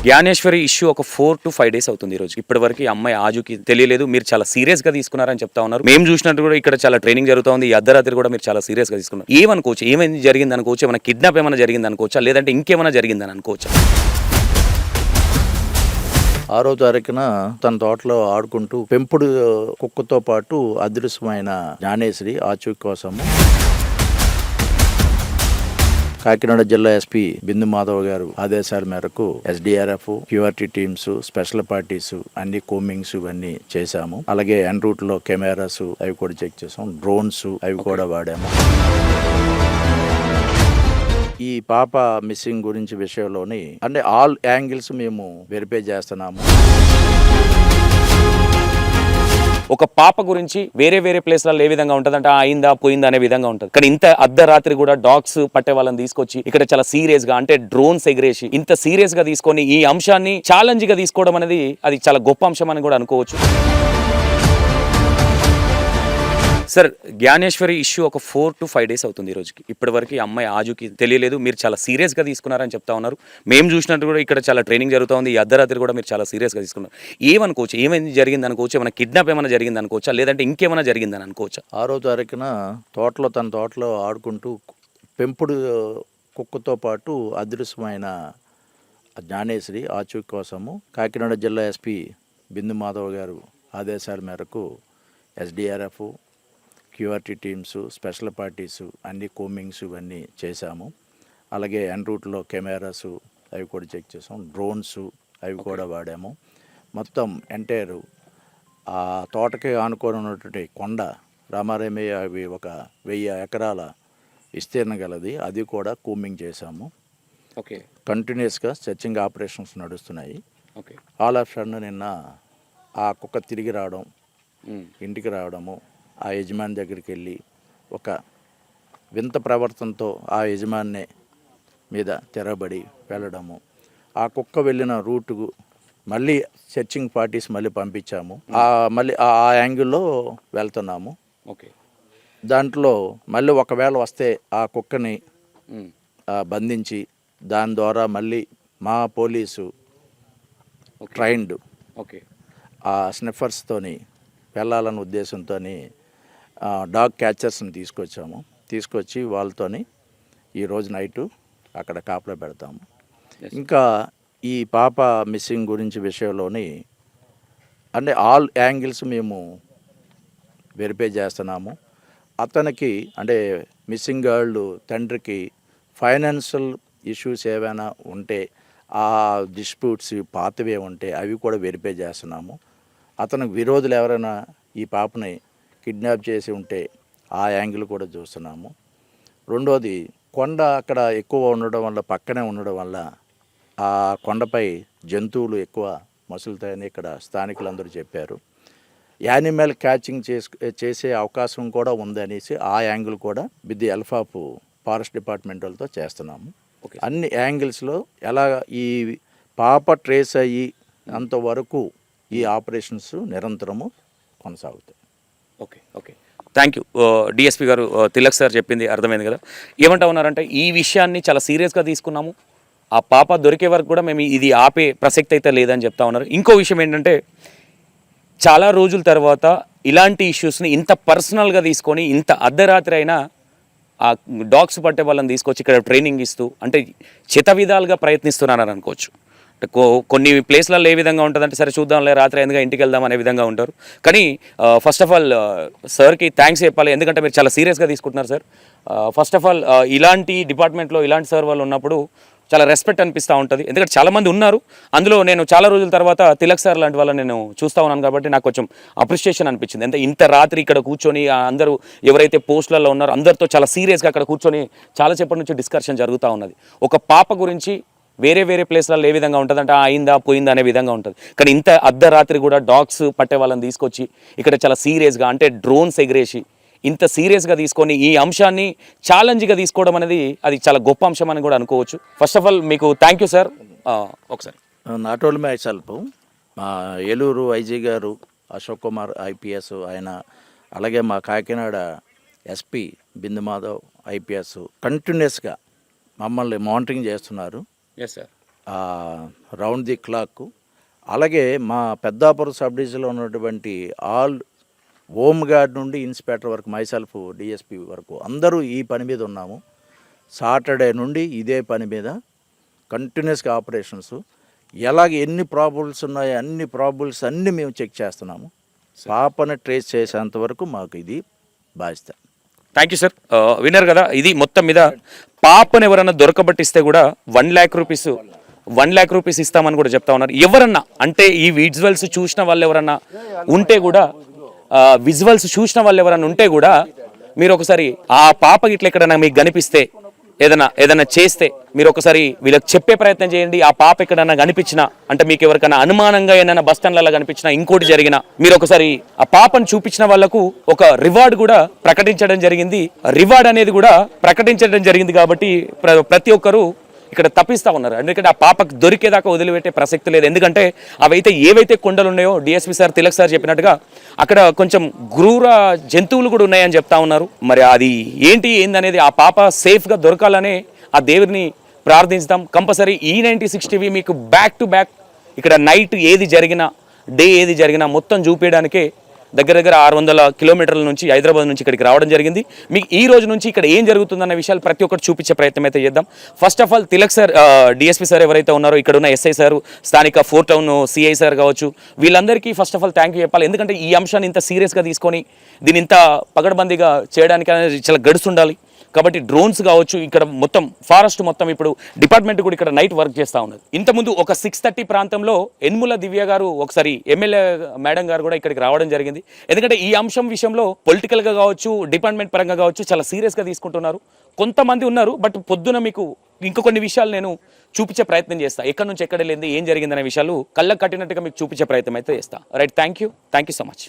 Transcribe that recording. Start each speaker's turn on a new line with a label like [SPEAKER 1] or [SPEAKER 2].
[SPEAKER 1] Gnaneshwari issue ఒక 4 to 5 days అవుతుంది ఈ రోజు. ఇప్పటివరకు ఈ అమ్మాయి ఆజుకి తెలియలేదు. మీరు చాలా సీరియస్ గా తీసుకున్నారని చెప్తా ఉన్నారు. మేము చూసినట్టు కూడా ఇక్కడ చాలా ట్రైనింగ్ జరుగుతుంది. ఈ అర్ధరాత్రి కూడా మీరు చాలా సీరియస్ గా తీసుకున్నారు. ఏమనుకోవచ్చు, ఏమైంది జరిగింది అనుకోవచ్చు, ఏమైనా కిడ్నాప్ ఏమైనా జరిగింది అనుకోవచ్చా, లేదంటే ఇంకేమైనా జరిగిందని అనుకోవచ్చా?
[SPEAKER 2] 6వ తారీఖున తన తోటలో ఆడుకుంటూ పెంపుడు కుక్కతో పాటు అదృశ్యమైన జ్ఞానేశ్వరి ఆచూకీ కోసము కాకినాడ జిల్లా ఎస్పీ బిందు మాధవ్ గారు ఆదేశాల మేరకు SDRF, QRT teams, special parties అన్ని కోమింగ్స్ ఇవన్నీ చేశాము. అలాగే ఎన్ రూట్ లో కెమెరాస్ అవి కూడా చెక్ చేసాం. డ్రోన్స్ అవి కూడా వాడాము. ఈ పాప మిస్సింగ్ గురించి విషయంలోని అంటే ఆల్ యాంగిల్స్ మేము వెరిఫై చేస్తున్నాము.
[SPEAKER 1] ఒక పాప గురించి వేరే వేరే ప్లేస్లలో ఏ విధంగా ఉంటుంది అంటే అయిందా పోయిందా అనే విధంగా ఉంటుంది. కానీ ఇంత అర్ధరాత్రి కూడా డాగ్స్ పట్టే వాళ్ళని తీసుకొచ్చి ఇక్కడ చాలా సీరియస్ గా అంటే డ్రోన్స్ ఎగిరేసి ఇంత సీరియస్ గా తీసుకొని ఈ అంశాన్ని ఛాలెంజ్ గా తీసుకోవడం అనేది అది చాలా గొప్ప అంశం అని కూడా అనుకోవచ్చు. సార్, జ్ఞానేశ్వరి ఇష్యూ ఒక 4 to 5 days అవుతుంది ఈ రోజుకి. ఇప్పటివరకు ఈ అమ్మాయి ఆజుకి తెలియలేదు. మీరు చాలా సీరియస్ గా తీసుకున్నారని చెప్తా ఉన్నారు. మేము చూసినట్టు కూడా ఇక్కడ చాలా ట్రైనింగ్ జరుగుతుంది. ఈ అర్ధరాత్రి కూడా మీరు చాలా సీరియస్ గా తీసుకున్నారు. ఏమనుకోవచ్చు, ఏమైంది జరిగింది అనుకోవచ్చు, ఏమైనా కిడ్నాప్ ఏమైనా జరిగింది అనుకోవచ్చా, లేదంటే ఇంకేమైనా జరిగిందని అనుకోవచ్చా?
[SPEAKER 2] 6వ తారీఖున తన తోటలో ఆడుకుంటూ పెంపుడు కుక్కతో పాటు అదృశ్యమైన జ్ఞానేశ్వరి ఆచూకీ కోసము కాకినాడ జిల్లా ఎస్పీ బిందు మాధవ్ గారు ఆదేశాల మేరకు SDRF, QRT teams, special parties అన్ని కోమింగ్స్ ఇవన్నీ చేశాము. అలాగే ఎన్ రూట్లో కెమెరాస్ అవి కూడా చెక్ చేసాం. డ్రోన్స్ అవి కూడా వాడాము. మొత్తం ఎంటైర్ ఆ తోటకి ఆనుకొని ఉన్నటువంటి కొండ రామారేమయ్య అవి ఒక 1000 ఎకరాల విస్తీర్ణం గలది. అది కూడా కోమింగ్ చేశాము.
[SPEAKER 1] ఓకే,
[SPEAKER 2] కంటిన్యూస్గా సెర్చింగ్ ఆపరేషన్స్ నడుస్తున్నాయి.
[SPEAKER 1] ఓకే,
[SPEAKER 2] ఆల్ ఆఫ్ సడన్ నిన్న ఆ కుక్క తిరిగి రావడం, ఇంటికి రావడము, ఆ యజమాని దగ్గరికి వెళ్ళి ఒక వింత ప్రవర్తనతో ఆ యజమాని మీద తిరగబడి వెళ్ళడము, ఆ కుక్క వెళ్ళిన రూటుకు మళ్ళీ సెర్చింగ్ పార్టీస్ మళ్ళీ పంపించాము. మళ్ళీ ఆ యాంగిల్లో వెళ్తున్నాము.
[SPEAKER 1] ఓకే,
[SPEAKER 2] దాంట్లో మళ్ళీ ఒకవేళ వస్తే ఆ కుక్కని బంధించి దాని ద్వారా మళ్ళీ మా పోలీసు ట్రైన్డ్
[SPEAKER 1] ఓకే
[SPEAKER 2] ఆ స్నిఫర్స్తోని వెళ్ళాలన్న ఉద్దేశంతో డాగ్ క్యాచర్స్ని తీసుకొచ్చి వాళ్ళతోని ఈరోజు నైటు అక్కడ కాపలా పెడతాము. ఇంకా ఈ పాప మిస్సింగ్ గురించి విషయంలోని అంటే ఆల్ యాంగిల్స్ మేము వెరిఫై చేస్తున్నాము. అతనికి అంటే మిస్సింగ్ గర్ల్ తండ్రికి ఫైనాన్షియల్ ఇష్యూస్ ఏవైనా ఉంటే ఆ డిస్ప్యూట్స్ పాతవే ఉంటే అవి కూడా వెరిఫై చేస్తున్నాము. అతనికి విరోధులు ఎవరైనా ఈ పాపని కిడ్నాప్ చేసి ఉంటే ఆ యాంగిల్ కూడా చూస్తున్నాము. రెండోది, కొండ అక్కడ ఎక్కువ ఉండడం వల్ల, పక్కనే ఉండడం వల్ల ఆ కొండపై జంతువులు ఎక్కువ మసులుతాయని ఇక్కడ స్థానికులందరూ చెప్పారు. యానిమల్ క్యాచింగ్ చేసే అవకాశం కూడా ఉందనేసి ఆ యాంగిల్ కూడా with the help of forest department వాళ్ళతో చేస్తున్నాము. అన్ని యాంగిల్స్లో ఎలా ఈ పాప ట్రేస్ అయ్యి అంతవరకు ఈ ఆపరేషన్స్ నిరంతరము కొనసాగుతాయి.
[SPEAKER 1] Okay, okay, thank you. DSP గారు, తిలక్ సార్ చెప్పింది అర్థమైంది కదా. ఏమంటా ఉన్నారంటే ఈ విషయాన్ని చాలా సీరియస్గా తీసుకున్నాము. ఆ పాప దొరికే వరకు కూడా మేము ఇది ఆపే ప్రసక్తి అయితే లేదని చెప్తా ఉన్నారు. ఇంకో విషయం ఏంటంటే చాలా రోజుల తర్వాత ఇలాంటి ఇష్యూస్ని ఇంత పర్సనల్గా తీసుకొని ఇంత అర్ధరాత్రి అయినా ఆ డాగ్స్ పట్టే వాళ్ళని తీసుకొచ్చి ఇక్కడ ట్రైనింగ్ ఇస్తూ అంటే చిత విధాలుగా ప్రయత్నిస్తున్నారని అనుకోవచ్చు. కొన్ని ప్లేస్లలో ఏ విధంగా ఉంటుందంటే సరే చూద్దాంలే రాత్రి ఎందుగా ఇంటికి వెళ్దాం అనే విధంగా ఉంటారు. కానీ ఫస్ట్ ఆఫ్ ఆల్ సార్కి థ్యాంక్స్ చెప్పాలి, ఎందుకంటే మీరు చాలా సీరియస్గా తీసుకుంటున్నారు సార్. ఫస్ట్ ఆఫ్ ఆల్ ఇలాంటి డిపార్ట్మెంట్లో ఇలాంటి సార్ వాళ్ళు ఉన్నప్పుడు చాలా రెస్పెక్ట్ అనిపిస్తూ ఉంటుంది. ఎందుకంటే చాలామంది ఉన్నారు, అందులో నేను చాలా రోజుల తర్వాత తిలక్ సార్ లాంటి వాళ్ళని నేను చూస్తూ ఉన్నాను కాబట్టి నాకు కొంచెం అప్రిషియేషన్ అనిపించింది. అంటే ఇంత రాత్రి ఇక్కడ కూర్చొని అందరూ ఎవరైతే పోస్టులలో ఉన్నారో అందరితో చాలా సీరియస్గా అక్కడ కూర్చొని చాలా సేపటి నుంచి డిస్కషన్ జరుగుతూ ఉన్నది. ఒక పాప గురించి వేరే వేరే ప్లేస్లలో ఏ విధంగా ఉంటుంది అంటే అయిందా పోయిందా అనే విధంగా ఉంటుంది. కానీ ఇంత అర్ధరాత్రి కూడా డాగ్స్ పట్టే వాళ్ళని తీసుకొచ్చి ఇక్కడ చాలా సీరియస్గా అంటే డ్రోన్స్ ఎగిరేసి ఇంత సీరియస్గా తీసుకొని ఈ అంశాన్ని ఛాలెంజ్గా తీసుకోవడం అనేది అది చాలా గొప్ప అంశం అని కూడా అనుకోవచ్చు. ఫస్ట్ ఆఫ్ ఆల్ మీకు థ్యాంక్ యూ సార్. ఒకసారి
[SPEAKER 2] నాట్ ఓన్లీ మై సెల్ఫ్, మా ఏలూరు ఐజీ గారు అశోక్ కుమార్ ఐపీఎస్ ఆయన, అలాగే మా కాకినాడ ఎస్పీ బిందు మాధవ్ ఐపీఎస్ కంటిన్యూస్గా మమ్మల్ని మానిటరింగ్ చేస్తున్నారు.
[SPEAKER 1] Yes sir.
[SPEAKER 2] Round the clock. అలాగే మా పెద్దాపురం సబ్ డివిజన్లో ఉన్నటువంటి ఆల్ హోమ్ గార్డ్ నుండి ఇన్స్పెక్టర్ వరకు, మైసెల్ఫ్ డిఎస్పి వరకు అందరూ ఈ పని మీద ఉన్నాము. సాటర్డే నుండి ఇదే పని మీద కంటిన్యూస్గా ఆపరేషన్స్. ఎన్ని ప్రాబ్లమ్స్ ఉన్నాయో అన్ని ప్రాబ్లమ్స్ అన్నీ మేము చెక్ చేస్తున్నాము. పాపని ట్రేస్ చేసేంత వరకు మాకు ఇది బాధ్యత.
[SPEAKER 1] Thank you sir. విన్నారు కదా, ఇది మొత్తం మీద పాపను ఎవరన్నా దొరకబట్టిస్తే కూడా 1,00,000 రూపీస్ 1,00,000 రూపీస్ ఇస్తామని కూడా చెప్తా ఉన్నారు. ఎవరన్నా అంటే ఈ విజువల్స్ చూసిన వాళ్ళు ఎవరన్నా ఉంటే కూడా మీరు ఒకసారి ఆ పాప గిట్ల ఎక్కడన్నా మీకు కనిపిస్తే ఏదైనా చేస్తే మీరు ఒకసారి వీళ్ళకి చెప్పే ప్రయత్నం చేయండి. ఆ పాప ఎక్కడన్నా కనిపించినా, అంటే మీకు ఎవరికైనా అనుమానంగా ఏదైనా బస్ స్టాండ్లలో కనిపించినా, ఇంకోటి జరిగినా, మీరు ఒకసారి ఆ పాపను చూపించిన వాళ్ళకు ఒక రివార్డ్ కూడా ప్రకటించడం జరిగింది కాబట్టి ప్రతి ఒక్కరూ ఇక్కడ తప్పిస్తూ ఉన్నారు. ఎందుకంటే ఆ పాపకు దొరికేదాకా వదిలిపెట్టే ప్రసక్తి లేదు. ఎందుకంటే ఏవైతే కొండలు ఉన్నాయో డిఎస్పీ సార్, తిలక్ సార్ చెప్పినట్టుగా అక్కడ కొంచెం క్రూర జంతువులు కూడా ఉన్నాయని చెప్తా ఉన్నారు. మరి అది ఏందనేది ఆ పాప సేఫ్గా దొరకాలనే ఆ దేవుడిని ప్రార్థిస్తాం. కంపల్సరీ E96 టీవీ మీకు బ్యాక్ టు బ్యాక్ ఇక్కడ నైట్ ఏది జరిగినా, డే ఏది జరిగినా మొత్తం చూపించడానికే దగ్గర 600 కిలోమీటర్ల నుంచి హైదరాబాద్ నుంచి ఇక్కడికి రావడం జరిగింది. మీకు ఈ రోజు నుంచి ఇక్కడ ఏం జరుగుతుందన్న విషయాలు ప్రతి ఒక్కటి చూపించే ప్రయత్నం అయితే చేద్దాం. First of all Tilak sir, DSP sir ఎవరైతే ఉన్నారో, ఇక్కడ ఉన్న ఎస్ఐ సార్, స్థానిక 4 టౌన్ సిఐ సార్ కావచ్చు, వీళ్ళందరికీ first of all thank you చెప్పాలి. ఎందుకంటే ఈ అంశాన్ని ఇంత సీరియస్గా తీసుకొని దీని ఇంత పగడబందీగా చేయడానికి అనేది చాలా గడుస్తుండాలి. కాబట్టి డ్రోన్స్ కావచ్చు, ఇక్కడ మొత్తం ఫారెస్ట్ మొత్తం ఇప్పుడు డిపార్ట్మెంట్ కూడా ఇక్కడ నైట్ వర్క్ చేస్తూ ఉన్నది. ఇంతకుముందు ఒక 6:30 ప్రాంతంలో యనమల దివ్య గారు, ఒకసారి ఎమ్మెల్యే మేడం గారు కూడా ఇక్కడికి రావడం జరిగింది. ఎందుకంటే ఈ అంశం విషయంలో పొలిటికల్గా కావచ్చు, డిపార్ట్మెంట్ పరంగా కావచ్చు చాలా సీరియస్గా తీసుకుంటున్నారు. కొంతమంది ఉన్నారు, బట్ పొద్దున మీకు ఇంకొన్ని విషయాలు నేను చూపించే ప్రయత్నం చేస్తా. ఎక్కడి నుంచి ఎక్కడ లేని ఏం జరిగిందనే విషయాలు కళ్ళకు కట్టినట్టుగా మీకు చూపించే ప్రయత్నం అయితే చేస్తా. Right, thank you so much.